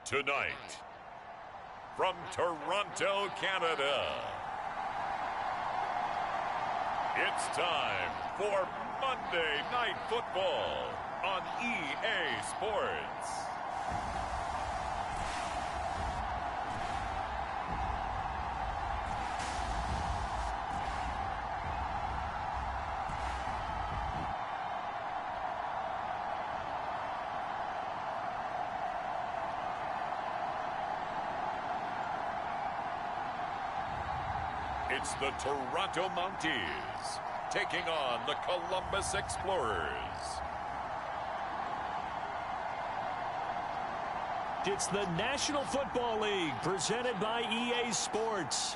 Tonight, from Toronto, Canada, it's time for Monday Night Football on EA Sports. It's the Toronto Mounties taking on the Columbus Explorers. It's the National Football League presented by EA Sports.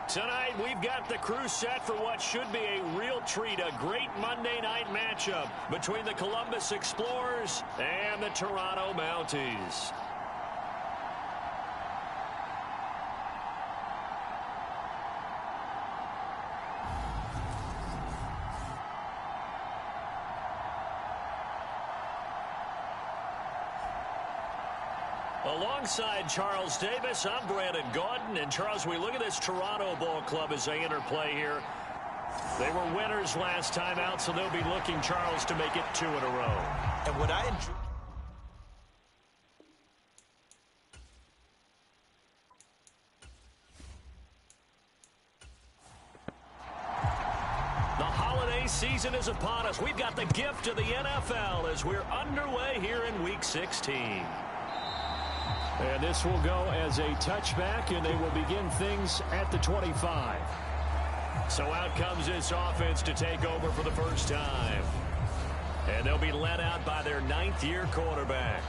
Tonight we've got the crew set for what should be a real treat, a great Monday night matchup between the Columbus Explorers and the Toronto Mounties. Alongside Charles Davis, I'm Brandon Gaudin. And Charles, we look at this Toronto ball club as they interplay here. They were winners last time out, so they'll be looking, Charles, to make it 2 in a row. And what I enjoy... The holiday season is upon us. We've got the gift of the NFL as we're underway here in Week 16. And this will go as a touchback, and they will begin things at the 25. So out comes this offense to take over for the first time. And they'll be led out by their 9th-year quarterback.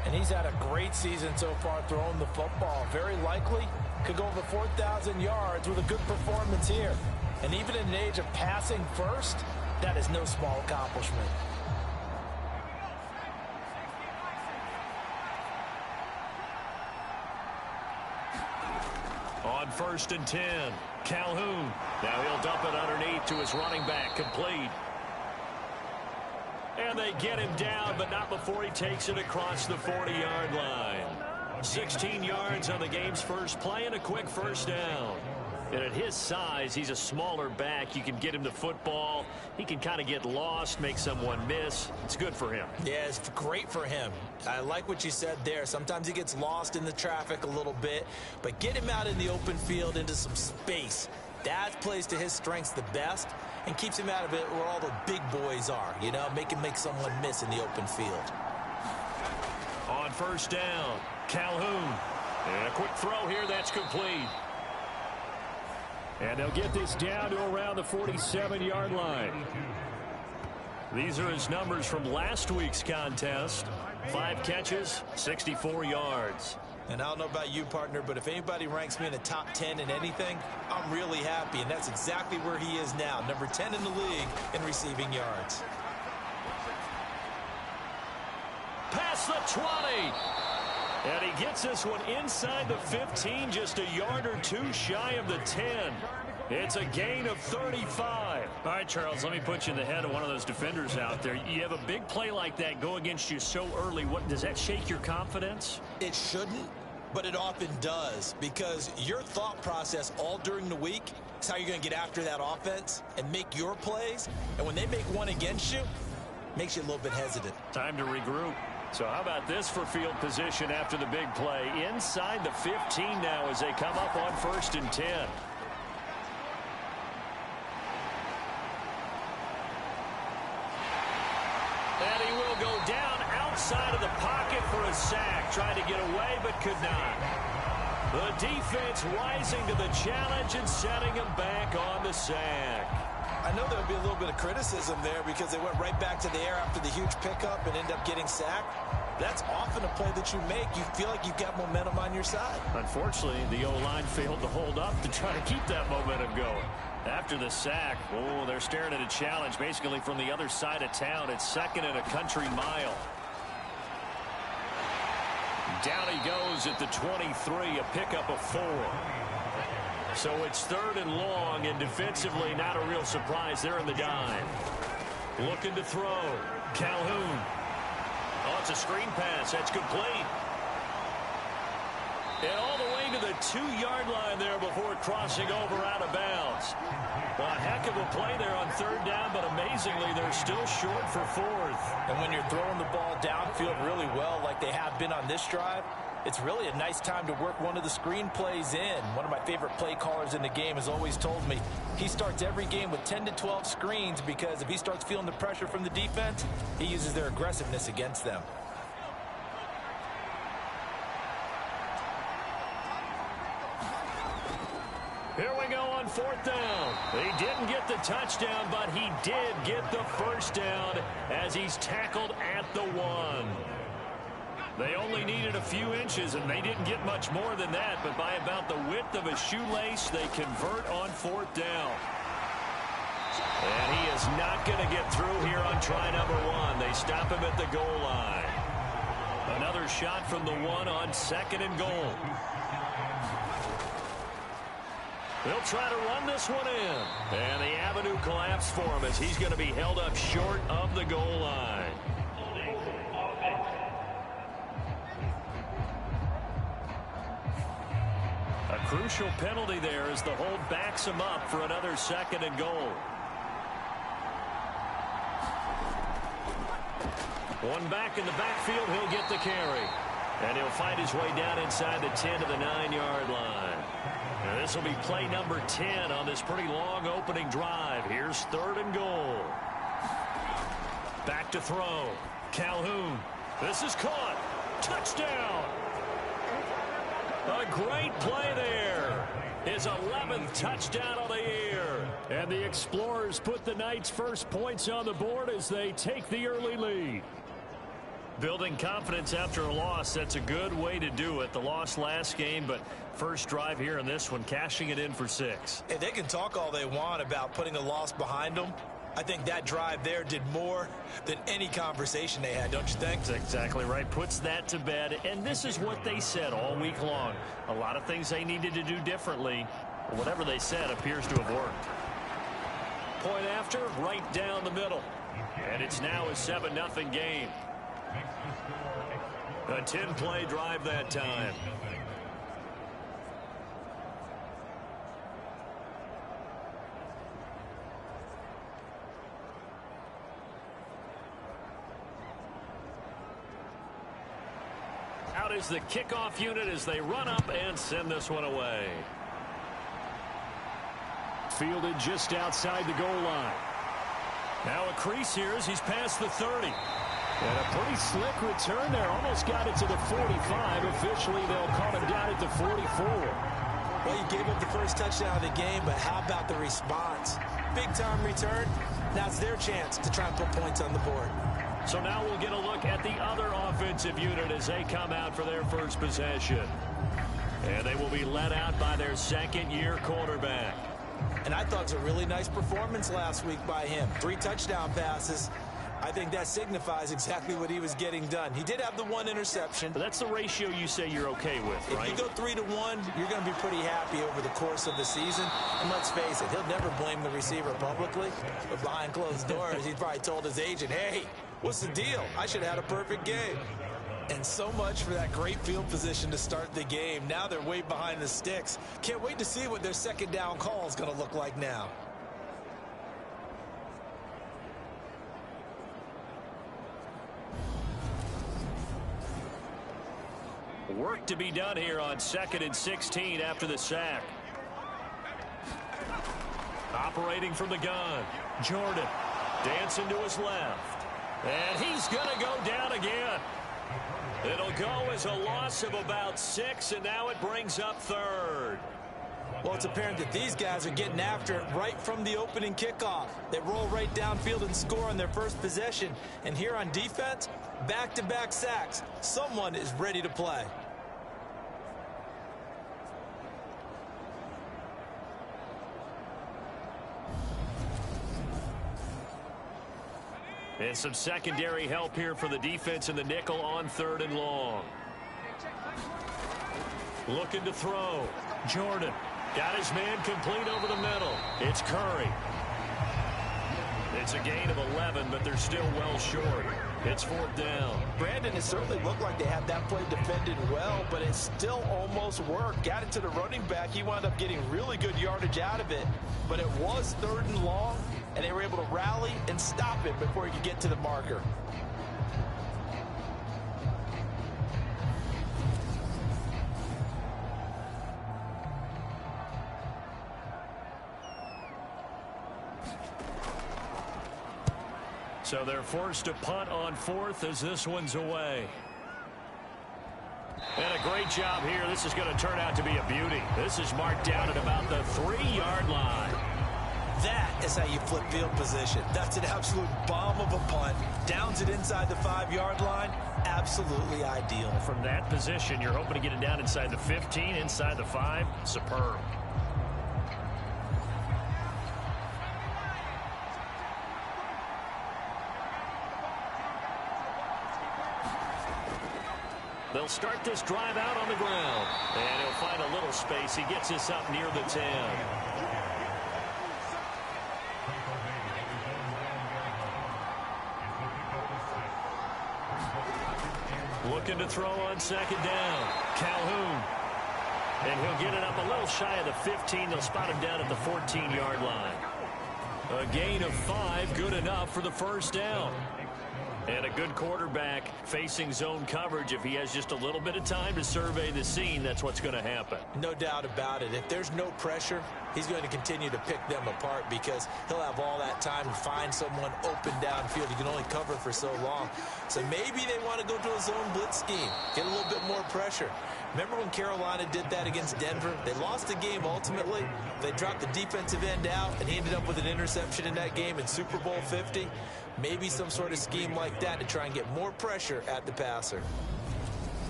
And he's had a great season so far throwing the football. Very likely could go over 4,000 yards with a good performance here. And even in an age of passing first, that is no small accomplishment. On 1st and 10, Calhoun. Now he'll dump it underneath to his running back, complete. And they get him down, but not before he takes it across the 40-yard line. 16 yards on the game's first play and a quick first down. And at his size, he's a smaller back. You can get him the football. He can kind of get lost, make someone miss. It's good for him. Yeah, it's great for him. I like what you said there. Sometimes he gets lost in the traffic a little bit, but get him out in the open field into some space. That plays to his strengths the best and keeps him out of it where all the big boys are, you know, make someone miss in the open field. On 1st down, Calhoun. And a quick throw here that's complete. And they'll get this down to around the 47-yard line. These are his numbers from last week's contest. 5 catches, 64 yards. And I don't know about you, partner, but if anybody ranks me in the top 10 in anything, I'm really happy. And that's exactly where he is now, number 10 in the league in receiving yards. Past the 20. And he gets this one inside the 15, just a yard or 2 shy of the 10. It's a gain of 35. All right, Charles, let me put you in the head of one of those defenders out there. You have a big play like that go against you so early. Does that shake your confidence? It shouldn't, but it often does, because your thought process all during the week is how you're going to get after that offense and make your plays. And when they make one against you, it makes you a little bit hesitant. Time to regroup. So how about this for field position after the big play? Inside the 15 now as they come up on 1st and 10. And he will go down outside of the pocket for a sack. Tried to get away but could not. The defense rising to the challenge and setting him back on the sack. I know there'll be a little bit of criticism there because they went right back to the air after the huge pickup and end up getting sacked. That's often a play that you make. You feel like you've got momentum on your side. Unfortunately, the O-line failed to hold up to try to keep that momentum going. After the sack, oh, they're staring at a challenge basically from the other side of town. It's 2nd and a country mile. Down he goes at the 23, a pickup of 4. So it's 3rd and long, and defensively not a real surprise. They're in the dime. Looking to throw. Calhoun. Oh, it's a screen pass. That's complete. And all the way to the 2-yard line there before crossing over out of bounds. A heck of a play there on 3rd down, but amazingly, they're still short for 4th. And when you're throwing the ball downfield really well like they have been on this drive, it's really a nice time to work one of the screen plays in. One of my favorite play callers in the game has always told me he starts every game with 10 to 12 screens because if he starts feeling the pressure from the defense, he uses their aggressiveness against them. Here we go on 4th down. He didn't get the touchdown, but he did get the first down as he's tackled at the 1. They only needed a few inches, and they didn't get much more than that, but by about the width of a shoelace, they convert on 4th down. And he is not going to get through here on try number 1. They stop him at the goal line. Another shot from the 1 on 2nd and goal. They'll try to run this one in. And the avenue collapsed for him as he's going to be held up short of the goal line. A crucial penalty there as the hold backs him up for another 2nd and goal. One back in the backfield, he'll get the carry. And he'll find his way down inside the 10 to the 9-yard line. And this will be play number 10 on this pretty long opening drive. Here's 3rd and goal. Back to throw. Calhoun. This is caught. Touchdown. A great play there. His 11th touchdown of the year. And the Explorers put the Knights' first points on the board as they take the early lead. Building confidence after a loss, that's a good way to do it. The loss last game, but first drive here in this one, cashing it in for 6. Hey, they can talk all they want about putting a loss behind them. I think that drive there did more than any conversation they had, don't you think? That's exactly right. Puts that to bed, and this is what they said all week long. A lot of things they needed to do differently. Whatever they said appears to have worked. Point after, right down the middle. And it's now a 7-0 game. A 10-play drive that time. Out is the kickoff unit as they run up and send this one away. Fielded just outside the goal line. Now a crease here as he's past the 30. And a pretty slick return there. Almost got it to the 45. Officially, they'll call him down at the 44. Well, you gave up the first touchdown of the game, but how about the response? Big-time return. Now it's their chance to try and put points on the board. So now we'll get a look at the other offensive unit as they come out for their first possession. And they will be led out by their 2nd-year quarterback. And I thought it was a really nice performance last week by him. 3 touchdown passes. I think that signifies exactly what he was getting done. He did have the 1 interception. But that's the ratio you say you're okay with, right? If you go 3-to-1, you're going to be pretty happy over the course of the season. And let's face it, he'll never blame the receiver publicly. But behind closed doors, he's probably told his agent, hey, what's the deal? I should have had a perfect game. And so much for that great field position to start the game. Now they're way behind the sticks. Can't wait to see what their 2nd down call is going to look like now. Work to be done here on 2nd and 16 after the sack. Operating from the gun. Jordan dancing to his left. And he's going to go down again. It'll go as a loss of about 6, and now it brings up 3rd. Well, it's apparent that these guys are getting after it right from the opening kickoff. They roll right downfield and score on their first possession. And here on defense, back-to-back sacks. Someone is ready to play. And some secondary help here for the defense in the nickel on 3rd and long. Looking to throw. Jordan. Got his man complete over the middle. It's Curry. It's a gain of 11, but they're still well short. It's 4th down. Brandon, it certainly looked like they had that play defended well, but it still almost worked. Got it to the running back. He wound up getting really good yardage out of it, but it was 3rd and long, and they were able to rally and stop it before he could get to the marker. So they're forced to punt on 4th as this one's away. And a great job here. This is going to turn out to be a beauty. This is marked down at about the 3-yard line. That is how you flip field position. That's an absolute bomb of a punt. Downs it inside the 5-yard line. Absolutely ideal. From that position, you're hoping to get it down inside the 15, inside the 5. Superb. They'll start this drive out on the ground. And he'll find a little space. He gets this up near the 10. Looking to throw on 2nd down. Calhoun. And he'll get it up a little shy of the 15. They'll spot him down at the 14-yard line. A gain of 5, good enough for the 1st down. And a good quarterback facing zone coverage. If he has just a little bit of time to survey the scene, that's what's going to happen. No doubt about it. If there's no pressure, he's going to continue to pick them apart because he'll have all that time to find someone open downfield. He can only cover for so long. So maybe they want to go to a zone blitz scheme, get a little bit more pressure. Remember when Carolina did that against Denver? They lost the game ultimately. They dropped the defensive end out, and he ended up with an interception in that game in Super Bowl 50. Maybe some sort of scheme like that to try and get more pressure at the passer.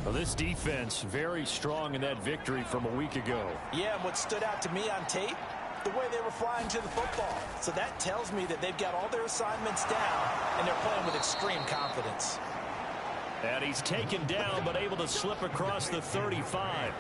Well, this defense very strong in that victory from a week ago. Yeah, and what stood out to me on tape, the way they were flying to the football. So that tells me that they've got all their assignments down, and they're playing with extreme confidence. And he's taken down, but able to slip across the 35.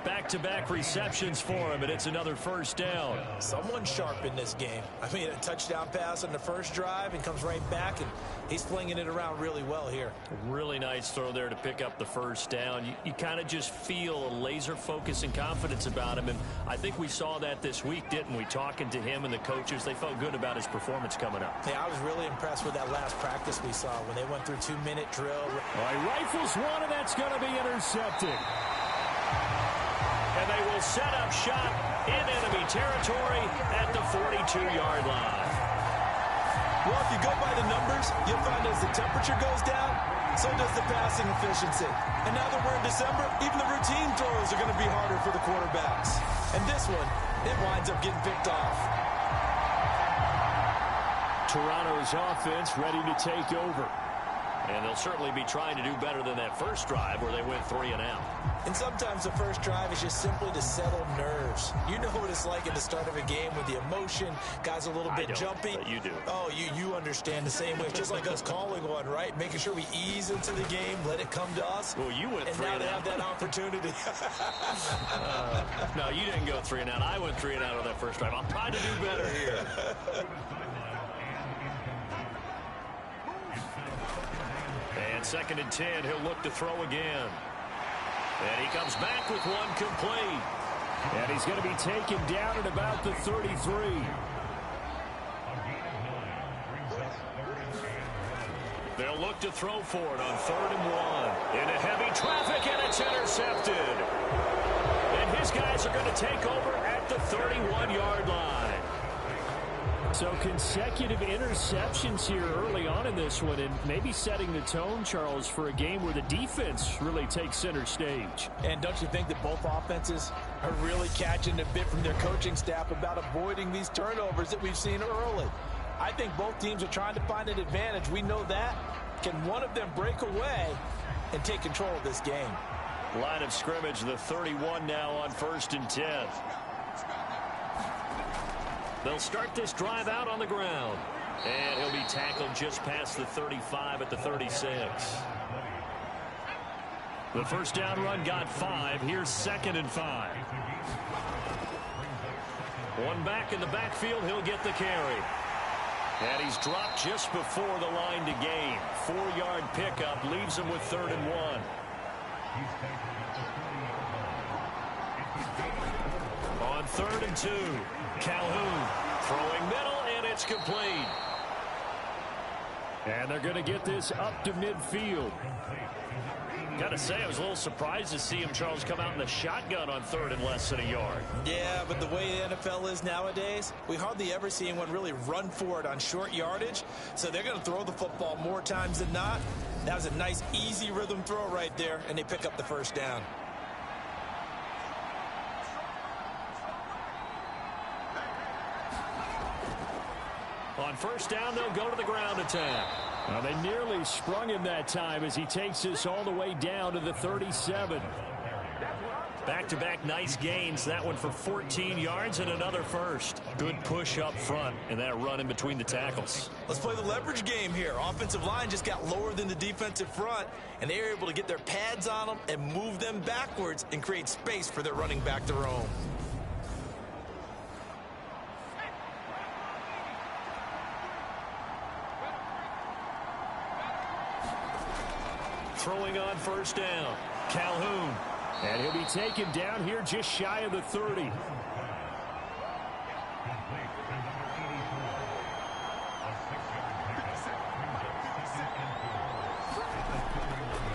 Back-to-back receptions for him, and it's another 1st down. Someone sharp in this game. I mean, a touchdown pass on the first drive and comes right back, and he's flinging it around really well here. Really nice throw there to pick up the 1st down. You kind of just feel a laser focus and confidence about him, and I think we saw that this week, didn't we? Talking to him and the coaches, they felt good about his performance coming up. Yeah, I was really impressed with that last practice we saw when they went through 2-minute drill. All right, rifles one, and that's going to be intercepted. And they will set up shop in enemy territory at the 42-yard line. Well, if you go by the numbers, you'll find as the temperature goes down, so does the passing efficiency. And now that we're in December, even the routine throws are going to be harder for the quarterbacks. And this one, it winds up getting picked off. Toronto's offense ready to take over. And they'll certainly be trying to do better than that first drive where they went 3 and out. And sometimes the first drive is just simply to settle nerves. You know what it's like at the start of a game with the emotion. Guys are a little bit jumpy. But you do. Oh, you understand the same way. It's just like us calling one, right? Making sure we ease into the game, let it come to us. Well, you went 3 and out. And now they have that opportunity. No, you didn't go 3 and out. I went 3 and out on that first drive. I'm trying to do better here. And 2nd and 10, he'll look to throw again. And he comes back with one complete. And he's going to be taken down at about the 33. They'll look to throw for it on 3rd and 1. Into heavy traffic, and it's intercepted. And his guys are going to take over at the 31-yard line. So consecutive interceptions here early on in this one, and maybe setting the tone, Charles, for a game where the defense really takes center stage. And don't you think that both offenses are really catching a bit from their coaching staff about avoiding these turnovers that we've seen early? I think both teams are trying to find an advantage. We know that. Can one of them break away and take control of this game? Line of scrimmage, the 31 now on 1st and 10. They'll start this drive out on the ground. And he'll be tackled just past the 35 at the 36. The first down run got 5. Here's 2nd and 5. One back in the backfield. He'll get the carry. And he's dropped just before the line to gain. 4-yard pickup leaves him with 3rd and 1. On 3rd and 2, Calhoun throwing middle, and it's complete. And they're going to get this up to midfield. Got to say, I was a little surprised to see him, Charles, come out in the shotgun on 3rd and less than a yard. Yeah, but the way the NFL is nowadays, we hardly ever see anyone really run for it on short yardage. So they're going to throw the football more times than not. That was a nice, easy rhythm throw right there, and they pick up the first down. On first down, they'll go to the ground attack. Well, they nearly sprung him that time as he takes this all the way down to the 37. Back-to-back nice gains. That one for 14 yards and another first. Good push up front and that run in between the tackles. Let's play the leverage game here. Offensive line just got lower than the defensive front, and they were able to get their pads on them and move them backwards and create space for their running back to roam. Throwing on first down, Calhoun. And he'll be taken down here just shy of the 30.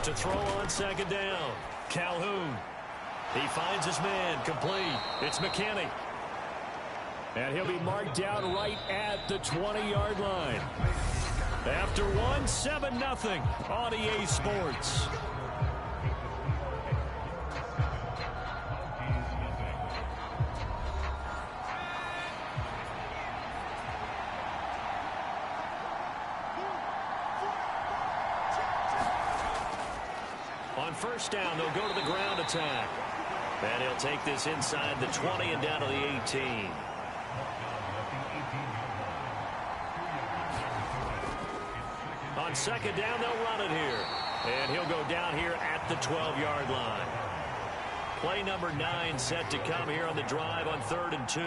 To throw on 2nd down, Calhoun. He finds his man, complete. It's McKinney. And he'll be marked down right at the 20-yard line. After one, 7-0 on EA Sports. On first down, they'll go to the ground attack. And he'll take this inside the 20 and down to the 18. On 2nd down, they'll run it here. And he'll go down here at the 12-yard line. Play number 9 set to come here on the drive on 3rd and 2.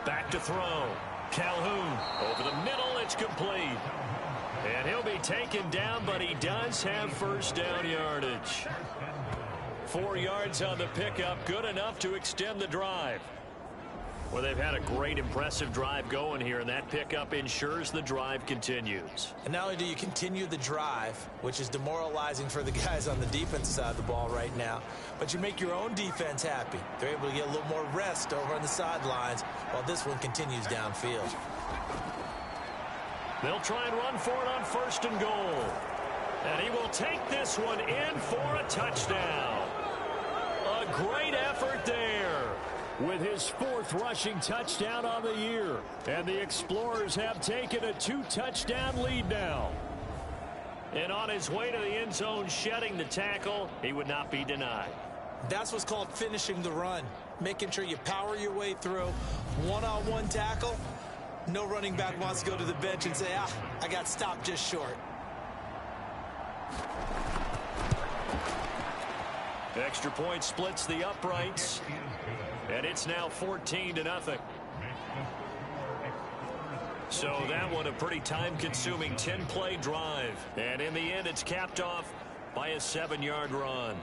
Back to throw. Calhoun over the middle. It's complete. And he'll be taken down, but he does have first down yardage. 4 yards on the pickup. Good enough to extend the drive. Well, they've had a great, impressive drive going here, and that pickup ensures the drive continues. And not only do you continue the drive, which is demoralizing for the guys on the defensive side of the ball right now, but you make your own defense happy. They're able to get a little more rest over on the sidelines while this one continues downfield. They'll try and run for it on 1st and goal. And he will take this one in for a touchdown. A great effort there, with his 4th rushing touchdown on the year. And the Explorers have taken a 2-touchdown lead now. And on his way to the end zone, shedding the tackle, he would not be denied. That's what's called finishing the run. Making sure you power your way through. One-on-one tackle. No running back wants to go to the bench and say, I got stopped just short. Extra point splits the uprights. And it's now 14-0. So that one a pretty time-consuming 10-play drive. And in the end, it's capped off by a 7-yard run.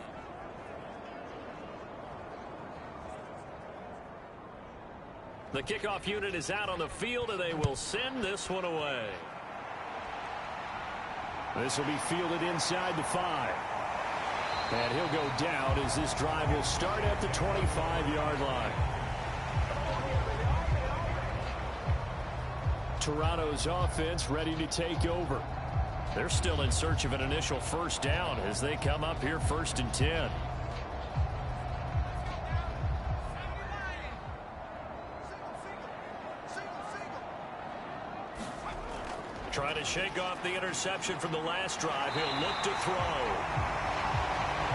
The kickoff unit is out on the field, and they will send this one away. This will be fielded inside the 5. And he'll go down as this drive will start at the 25-yard line. Toronto's offense ready to take over. They're still in search of an initial first down as they come up here 1st and 10. Trying to shake off the interception from the last drive. He'll look to throw.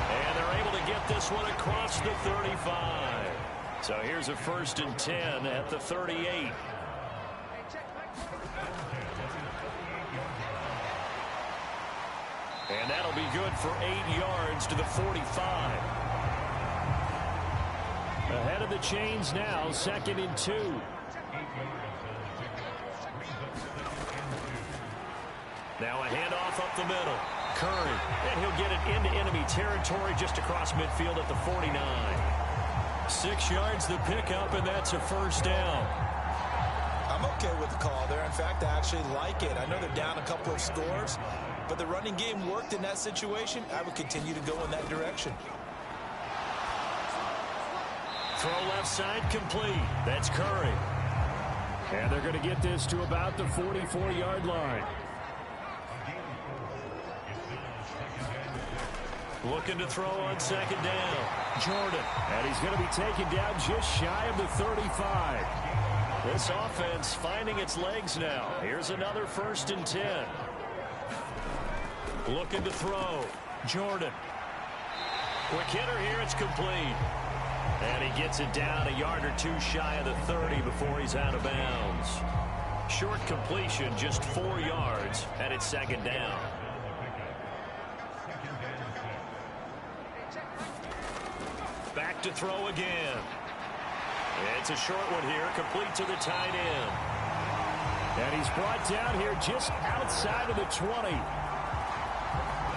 And they're able to get this one across the 35. So here's a 1st and 10 at the 38. And that'll be good for 8 yards to the 45. Ahead of the chains now, 2nd and 2. Now a handoff up the middle. Curry, and he'll get it into enemy territory just across midfield at the 49. 6 yards the pickup, and that's a first down. I'm okay with the call there. In fact, I actually like it. I know they're down a couple of scores, but the running game worked in that situation. I would continue to go in that direction. Throw left side complete. That's Curry. And they're going to get this to about the 44-yard line. Looking to throw on 2nd down. Jordan. And he's going to be taken down just shy of the 35. This offense finding its legs now. Here's another 1st and 10. Looking to throw. Jordan. Quick hitter here. It's complete. And he gets it down a yard or two shy of the 30 before he's out of bounds. Short completion, just 4 yards, and it's 2nd down. Back to throw again. It's a short one here, complete to the tight end. And he's brought down here just outside of the 20.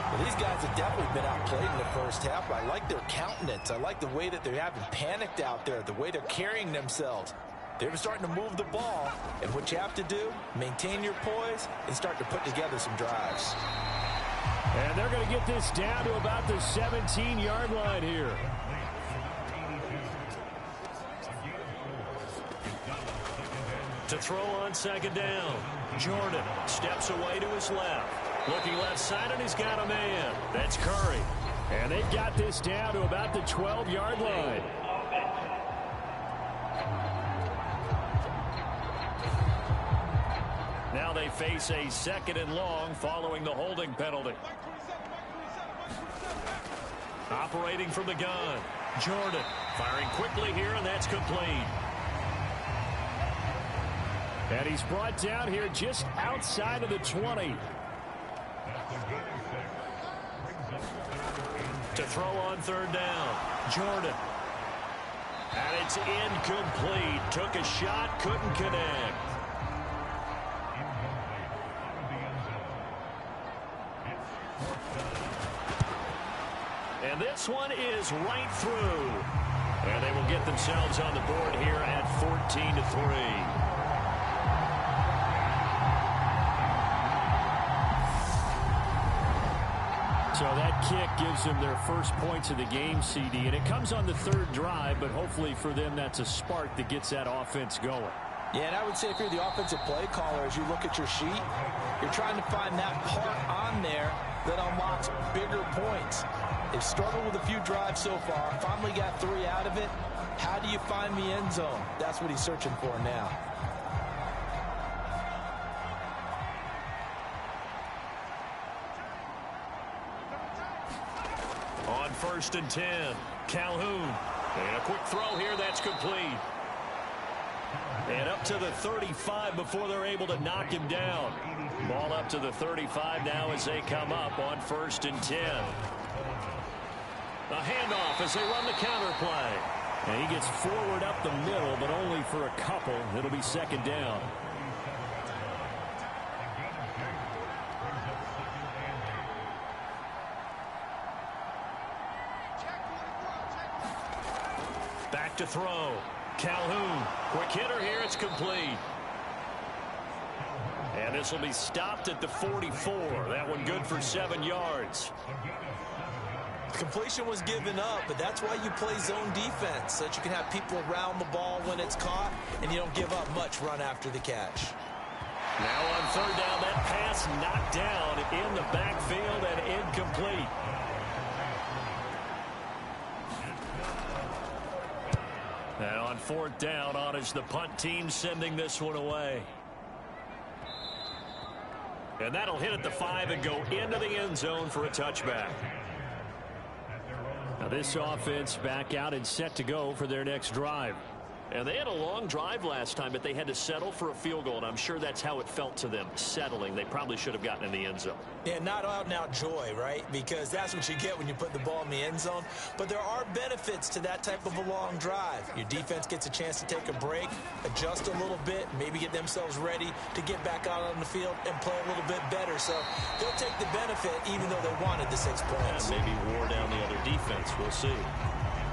Well, these guys have definitely been outplayed in the first half. I like their countenance. I like the way that they're having panicked out there, the way they're carrying themselves. They're starting to move the ball, and what you have to do, maintain your poise and start to put together some drives. And they're going to get this down to about the 17-yard line here. To throw on 2nd down. Jordan steps away to his left. Looking left side, and he's got a man. That's Curry. And they've got this down to about the 12-yard line. Now they face a 2nd and long following the holding penalty. Operating from the gun. Jordan firing quickly here, and that's complete. And he's brought down here just outside of the 20. To throw on 3rd down. Jordan. And it's incomplete. Took a shot, couldn't connect. And this one is right through. And they will get themselves on the board here at 14-3. So that kick gives them their first points of the game, CD, and it comes on the 3rd drive, but hopefully for them that's a spark that gets that offense going. Yeah, and I would say if you're the offensive play caller, as you look at your sheet, you're trying to find that part on there that unlocks bigger points. They've struggled with a few drives so far, finally got 3 out of it. How do you find the end zone? That's what he's searching for now. On 1st and 10, Calhoun. And a quick throw here, that's complete. And up to the 35 before they're able to knock him down. Ball up to the 35 now as they come up on 1st and 10. A handoff as they run the counter play. And he gets forward up the middle, but only for a couple. It'll be 2nd down. Back to throw. Calhoun. Quick hitter here. It's complete. And this will be stopped at the 44. That one good for 7 yards. Completion was given up, but that's why you play zone defense, so that you can have people around the ball when it's caught, and you don't give up much run after the catch. Now on 3rd down, that pass knocked down in the backfield and incomplete. And on 4th down, on is the punt team sending this one away. And that'll hit at the 5 and go into the end zone for a touchback. Now this offense back out and set to go for their next drive. And they had a long drive last time, but they had to settle for a field goal, and I'm sure that's how it felt to them, settling. They probably should have gotten in the end zone. Yeah, not out-and-out joy, right? Because that's what you get when you put the ball in the end zone. But there are benefits to that type of a long drive. Your defense gets a chance to take a break, adjust a little bit, maybe get themselves ready to get back out on the field and play a little bit better. So they'll take the benefit even though they wanted the 6 points. Yeah, maybe wore down the other defense. We'll see.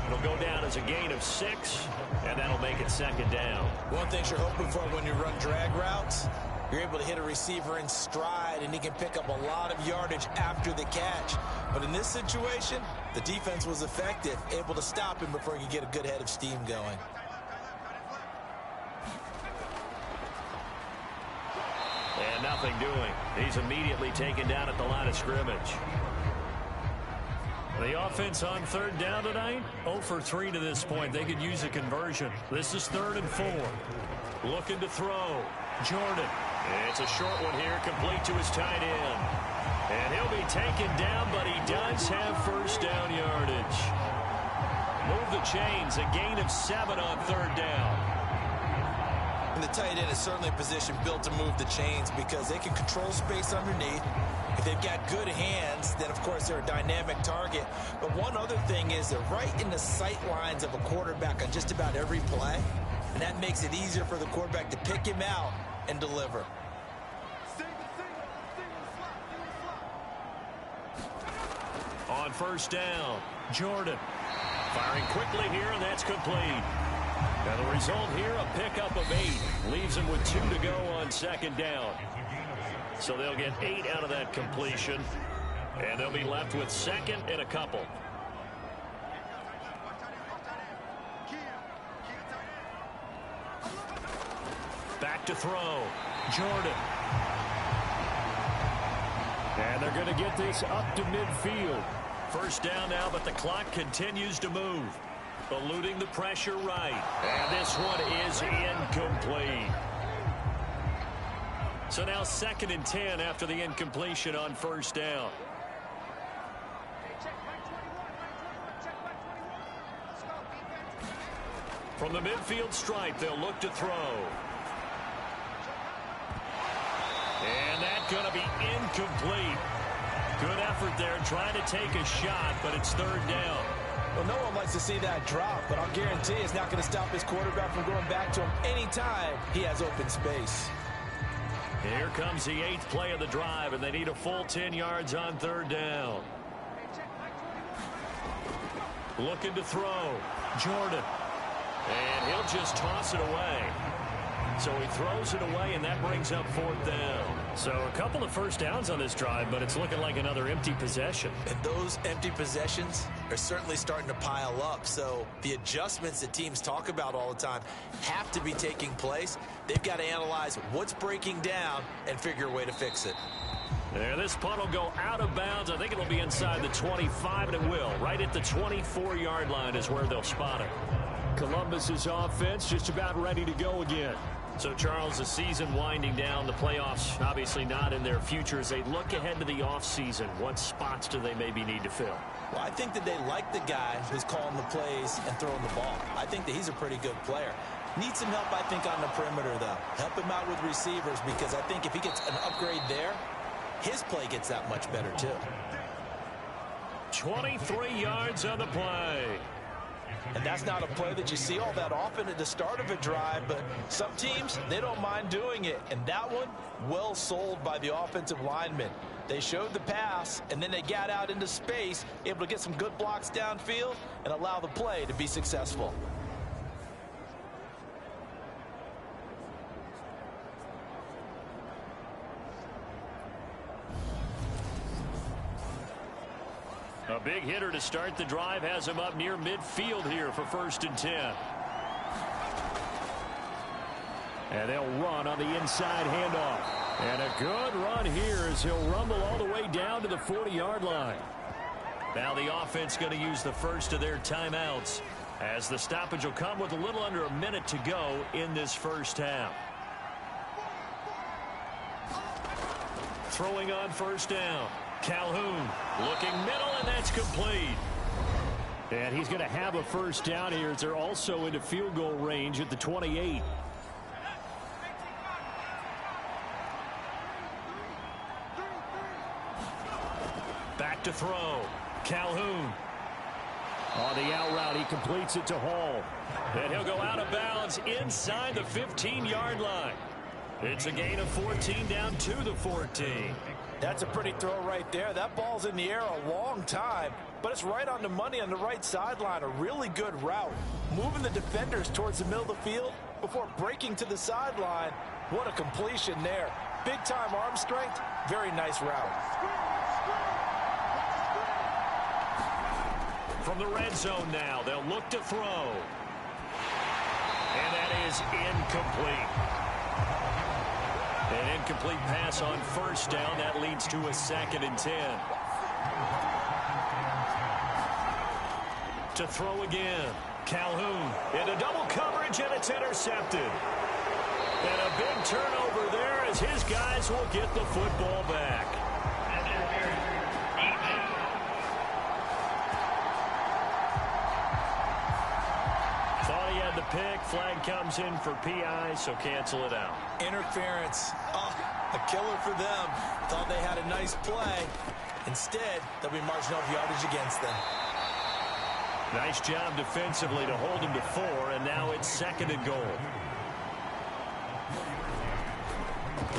It'll go down as a gain of 6, and that'll make it second down. One thing you're hoping for when you run drag routes, you're able to hit a receiver in stride, and he can pick up a lot of yardage after the catch. But in this situation, the defense was effective, able to stop him before he could get a good head of steam going. And nothing doing. He's immediately taken down at the line of scrimmage. The offense on third down tonight, 0 for 3 to this point. They could use a conversion. This is 3rd and 4. Looking to throw. Jordan. It's a short one here, complete to his tight end. And he'll be taken down, but he does have first down yardage. Move the chains, a gain of 7 on 3rd down. And the tight end is certainly a position built to move the chains because they can control space underneath. If they've got good hands, then, of course, they're a dynamic target. But one other thing is they're right in the sight lines of a quarterback on just about every play. And that makes it easier for the quarterback to pick him out and deliver. On first down, Jordan. Firing quickly here, and that's complete. And the result here, a pickup of 8. Leaves him with 2 to go on second down. So they'll get 8 out of that completion. And they'll be left with 2nd and a couple. Back to throw. Jordan. And they're going to get this up to midfield. First down now, but the clock continues to move. Eluding the pressure right. And this one is incomplete. So now 2nd and 10 after the incompletion on first down. From the midfield stripe, they'll look to throw. And that's going to be incomplete. Good effort there, trying to take a shot, but it's 3rd down. Well, no one likes to see that drop, but I'll guarantee it's not going to stop his quarterback from going back to him anytime he has open space. Here comes the 8th play of the drive, and they need a full 10 yards on 3rd down. Looking to throw. Jordan. And he'll just toss it away. So he throws it away, and that brings up 4th down. So a couple of first downs on this drive, but it's looking like another empty possession. And those empty possessions are certainly starting to pile up. So the adjustments that teams talk about all the time have to be taking place. They've got to analyze what's breaking down and figure a way to fix it. There, this punt will go out of bounds. I think it'll be inside the 25, and it will. Right at the 24-yard line is where they'll spot it. Columbus's offense just about ready to go again. So, Charles, the season winding down, the playoffs obviously not in their future. As they look ahead to the offseason, what spots do they maybe need to fill? Well, I think that they like the guy who's calling the plays and throwing the ball. I think that he's a pretty good player. Needs some help, I think, on the perimeter, though. Help him out with receivers, because I think if he gets an upgrade there, his play gets that much better, too. 23 yards on the play. And that's not a play that you see all that often at the start of a drive, but some teams, they don't mind doing it. And that one, well sold by the offensive lineman. They showed the pass, and then they got out into space, able to get some good blocks downfield and allow the play to be successful. A big hitter to start the drive has him up near midfield here for 1st and 10. And they'll run on the inside handoff. And a good run here as he'll rumble all the way down to the 40-yard line. Now the offense going to use the first of their timeouts, as the stoppage will come with a little under a minute to go in this first half. Throwing on first down. Calhoun looking middle, and that's complete. And he's going to have a first down here as they're also into field goal range at the 28. Back to throw. Calhoun. On the out route, he completes it to Hall. And he'll go out of bounds inside the 15-yard line. It's a gain of 14 down to the 14. That's a pretty throw right there. That ball's in the air a long time, but it's right on the money on the right sideline. A really good route. Moving the defenders towards the middle of the field before breaking to the sideline. What a completion there. Big-time arm strength. Very nice route. From the red zone now, they'll look to throw. And that is incomplete. An incomplete pass on first down. That leads to a 2nd and 10. To throw again. Calhoun into double coverage, and it's intercepted. And a big turnover there as his guys will get the football back. Thought he had the pick. Flag comes in for PI, so cancel it out. Interference. Oh, a killer for them. Thought they had a nice play. Instead, there'll be marginal yardage against them. Nice job defensively to hold him to 4, and now it's 2nd and goal.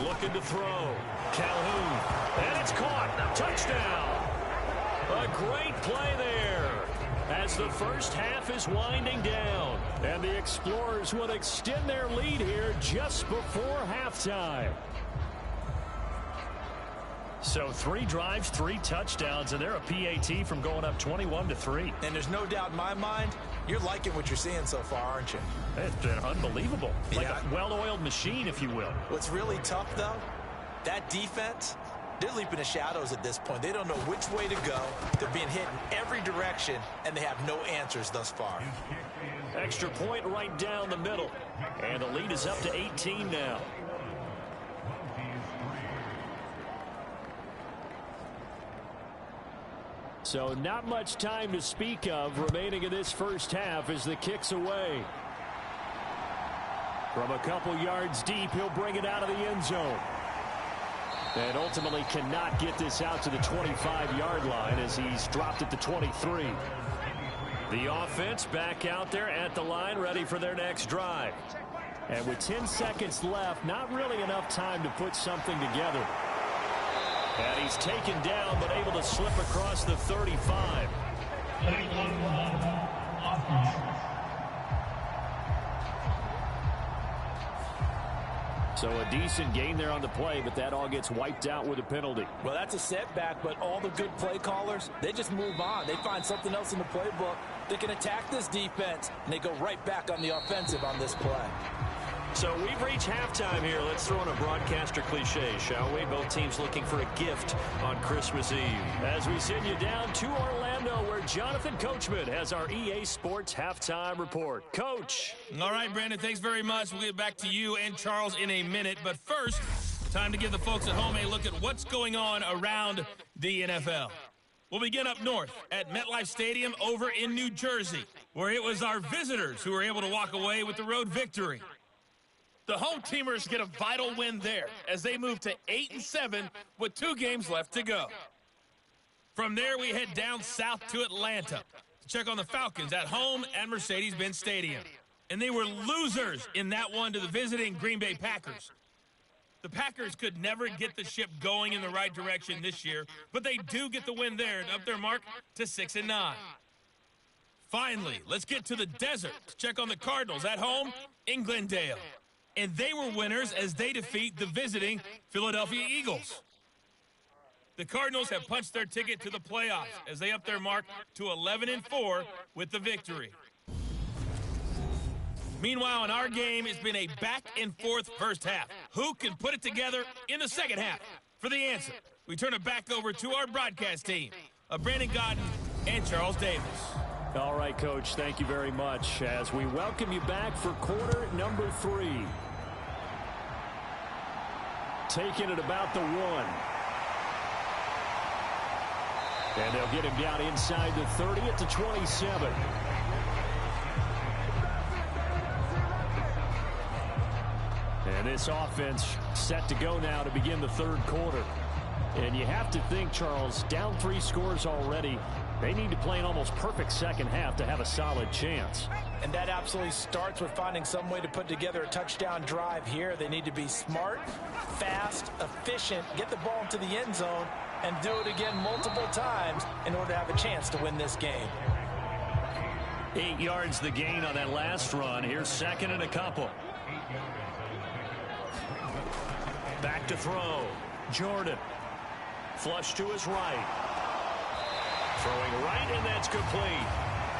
Looking to throw. Calhoun. And it's caught. Touchdown. A great play there as the first half is winding down. And the Explorers will extend their lead here just before halftime. So 3 drives, 3 touchdowns, and they're a PAT from going up 21-3. And there's no doubt in my mind, you're liking what you're seeing so far, aren't you? It's been unbelievable. Like a well-oiled machine, if you will. What's really tough, though, that defense, they're leaping the shadows at this point. They don't know which way to go. They're being hit in every direction, and they have no answers thus far. Extra point right down the middle. And the lead is up to 18 now. So not much time to speak of remaining in this first half as the kick's away. From a couple yards deep, he'll bring it out of the end zone. And ultimately cannot get this out to the 25-yard line as he's dropped at the 23. The offense back out there at the line, ready for their next drive. And with 10 seconds left, not really enough time to put something together. And he's taken down, but able to slip across the 35. So a decent gain there on the play, but that all gets wiped out with a penalty. Well, that's a setback, but all the good play callers, they just move on. They find something else in the playbook. They can attack this defense, and they go right back on the offensive on this play. So we've reached halftime here. Let's throw in a broadcaster cliche, shall we? Both teams looking for a gift on Christmas Eve. As we send you down to Orlando, where Jonathan Coachman has our EA Sports Halftime Report. Coach. All right, Brandon, thanks very much. We'll get back to you and Charles in a minute. But first, time to give the folks at home a look at what's going on around the NFL. We'll begin up north at MetLife Stadium over in New Jersey, where it was our visitors who were able to walk away with the road victory. The home teamers get a vital win there as they move to 8-7 with 2 games left to go. From there, we head down south to Atlanta to check on the Falcons at home at Mercedes-Benz Stadium. And they were losers in that one to the visiting Green Bay Packers. The Packers could never get the ship going in the right direction this year, but they do get the win there and up their mark to 6-9. Finally, let's get to the desert to check on the Cardinals at home in Glendale. And they were winners as they defeat the visiting Philadelphia Eagles. The Cardinals have punched their ticket to the playoffs as they up their mark to 11-4 with the victory. Meanwhile, in our game, it's been a back-and-forth first half. Who can put it together in the second half? For the answer, we turn it back over to our broadcast team of Brandon Godden and Charles Davis. All right, Coach, thank you very much as we welcome you back for quarter number 3. Taking it about the 1. And they'll get him down inside the 30 at the 27. And this offense set to go now to begin the third quarter. And you have to think, Charles, down 3 scores already. They need to play an almost perfect second half to have a solid chance. And that absolutely starts with finding some way to put together a touchdown drive here. They need to be smart, fast, efficient, get the ball into the end zone, and do it again multiple times in order to have a chance to win this game. 8 yards the gain on that last run. Here's second and a couple. Back to throw. Jordan. Flush to his right. Throwing right, and that's complete.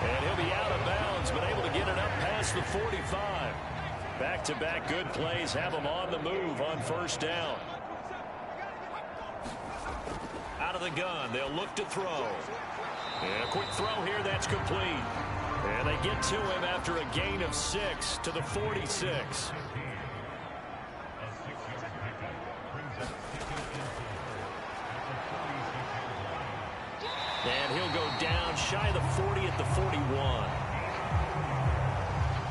And he'll be out of bounds, but able to get it up past the 45. Back-to-back good plays have him on the move on first down. Out of the gun, they'll look to throw. And a quick throw here, that's complete. And they get to him after a gain of 6 to the 46. And he'll go down shy of the 40 at the 41.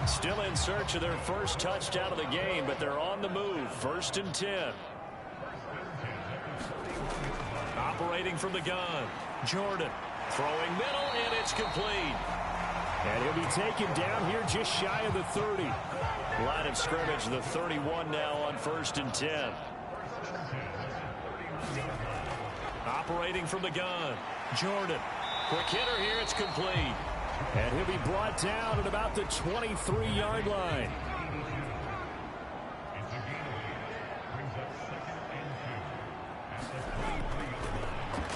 Still in search of their first touchdown of the game, but they're on the move. 1st and 10. Operating from the gun. Jordan throwing middle, and it's complete. And he'll be taken down here just shy of the 30. Line of scrimmage, the 31 now on 1st and 10. Operating from the gun. Jordan. Quick hitter here. It's complete. And he'll be brought down at about the 23-yard line.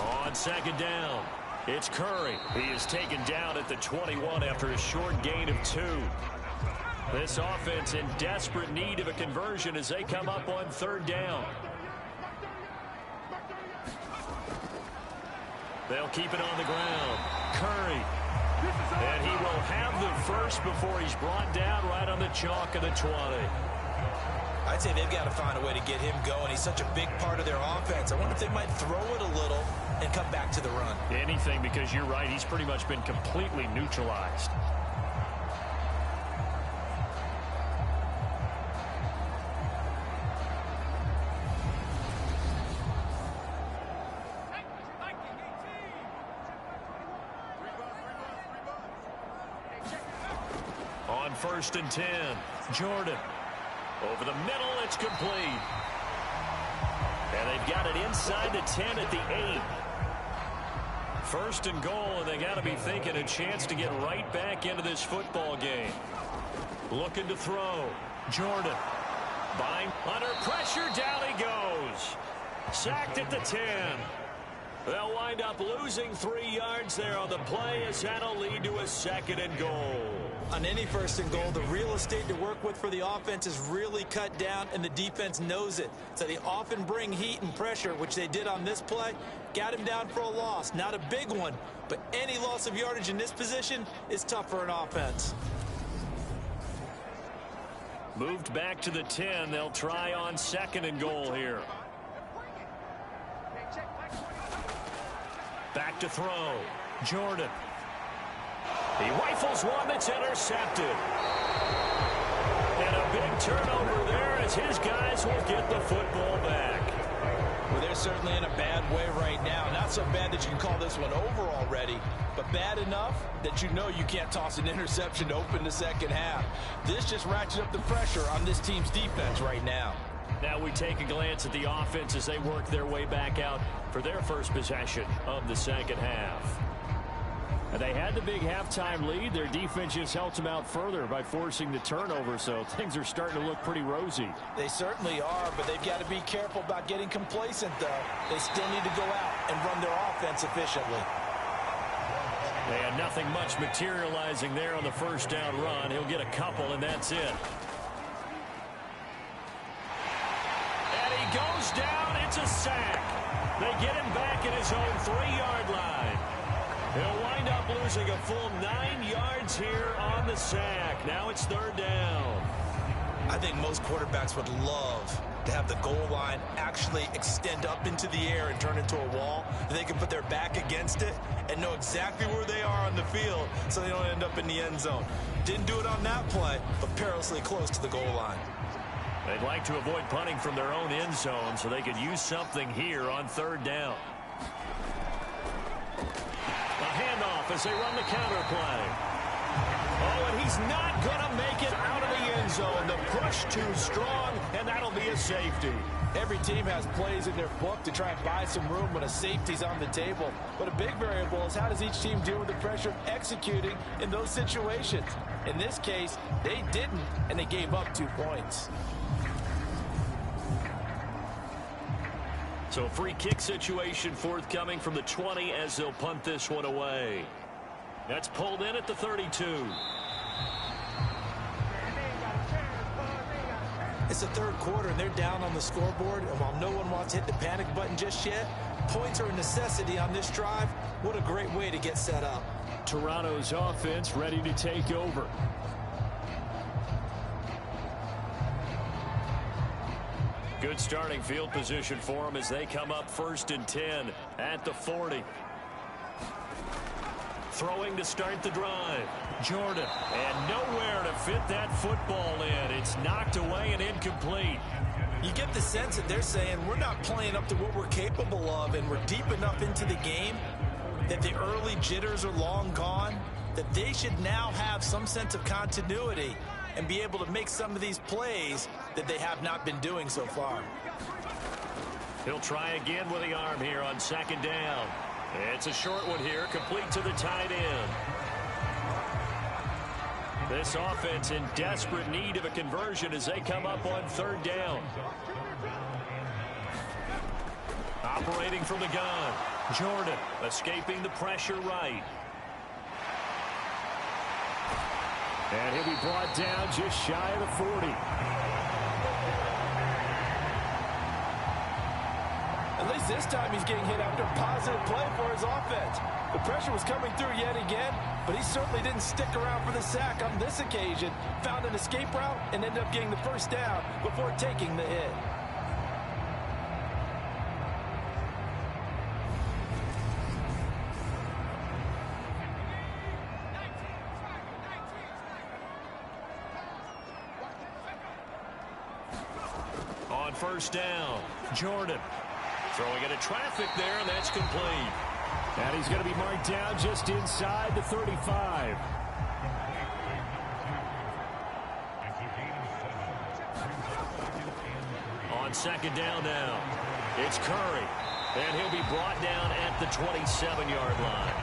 On second down, it's Curry. He is taken down at the 21 after a short gain of 2. This offense in desperate need of a conversion as they come up on 3rd down. They'll keep it on the ground. Curry. And he will have the first before he's brought down right on the chalk of the 20. I'd say they've got to find a way to get him going. He's such a big part of their offense. I wonder if they might throw it a little and come back to the run. Anything, because you're right. He's pretty much been completely neutralized. On 1st and 10, Jordan. Over the middle, it's complete. And they've got it inside the 10 at the 8. 1st and goal, and they got to be thinking a chance to get right back into this football game. Looking to throw. Jordan. Bind under pressure, down he goes. Sacked at the 10. They'll wind up losing 3 yards there on the play as that'll lead to a 2nd and goal. On any 1st and goal, the real estate to work with for the offense is really cut down, and the defense knows it. So they often bring heat and pressure, which they did on this play. Got him down for a loss. Not a big one, but any loss of yardage in this position is tough for an offense. Moved back to the 10. They'll try on 2nd and goal here. Back to throw. Jordan. He rifles one that's intercepted. And a big turnover there as his guys will get the football back. Well, they're certainly in a bad way right now. Not so bad that you can call this one over already, but bad enough that you know you can't toss an interception to open the second half. This just ratchets up the pressure on this team's defense right now. Now we take a glance at the offense as they work their way back out for their first possession of the second half. And they had the big halftime lead. Their defense just helped them out further by forcing the turnover, so things are starting to look pretty rosy. They certainly are, but they've got to be careful about getting complacent, though. They still need to go out and run their offense efficiently. They had nothing much materializing there on the 1st down run. He'll get a couple, and that's it. And he goes down. It's a sack. They get him back at his own 3-yard line. He'll wind up losing a full 9 yards here on the sack. Now it's 3rd down. I think most quarterbacks would love to have the goal line actually extend up into the air and turn into a wall. They can put their back against it and know exactly where they are on the field so they don't end up in the end zone. Didn't do it on that play, but perilously close to the goal line. They'd like to avoid punting from their own end zone so they could use something here on third down. A handoff as they run the counter play. Oh, and he's not going to make it out of the end zone. The push too strong, and that'll be a safety. Every team has plays in their book to try and buy some room when a safety's on the table. But a big variable is how does each team deal with the pressure of executing in those situations. In this case, they didn't, and they gave up 2 points. So free kick situation forthcoming from the 20 as they'll punt this one away. That's pulled in at the 32. It's the third quarter, and they're down on the scoreboard. And while no one wants to hit the panic button just yet, points are a necessity on this drive. What a great way to get set up. Toronto's offense ready to take over. Good starting field position for them as they come up 1st and 10 at the 40. Throwing to start the drive. Jordan. And nowhere to fit that football in. It's knocked away and incomplete. You get the sense that they're saying we're not playing up to what we're capable of, and we're deep enough into the game that the early jitters are long gone, that they should now have some sense of continuity and be able to make some of these plays that they have not been doing so far. He'll try again with the arm here on 2nd down. It's a short one here, complete to the tight end. This offense in desperate need of a conversion as they come up on 3rd down. Operating from the gun. Jordan escaping the pressure right. And he'll be brought down just shy of the 40. At least this time he's getting hit after a positive play for his offense. The pressure was coming through yet again, but he certainly didn't stick around for the sack on this occasion. Found an escape route and ended up getting the 1st down before taking the hit. On 1st down, Jordan throwing into traffic there, and that's complete. And he's going to be marked down just inside the 35. On 2nd down now, it's Curry, and he'll be brought down at the 27-yard line.